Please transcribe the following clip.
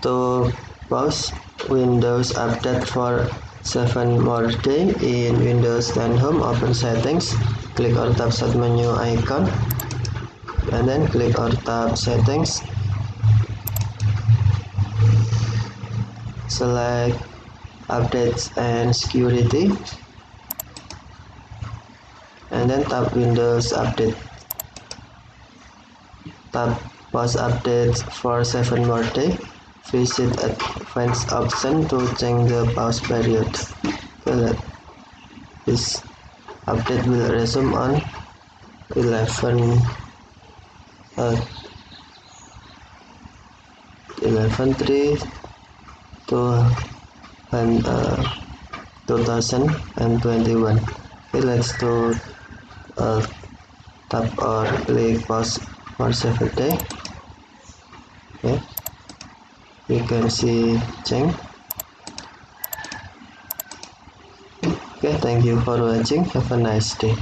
to pause Windows update for 7 more days. In Windows 10 Home, open settings, click or tap set menu icon, and then click or tap settings, select updates and security, and then tap Windows update. Tap pause updates for 7 more days. Visit advanced option to change the pause period. This update will resume on 11/3 2021. Let's tap or click pause for 7 days. Okay, you can see change. Okay, thank you for watching. Have a nice day.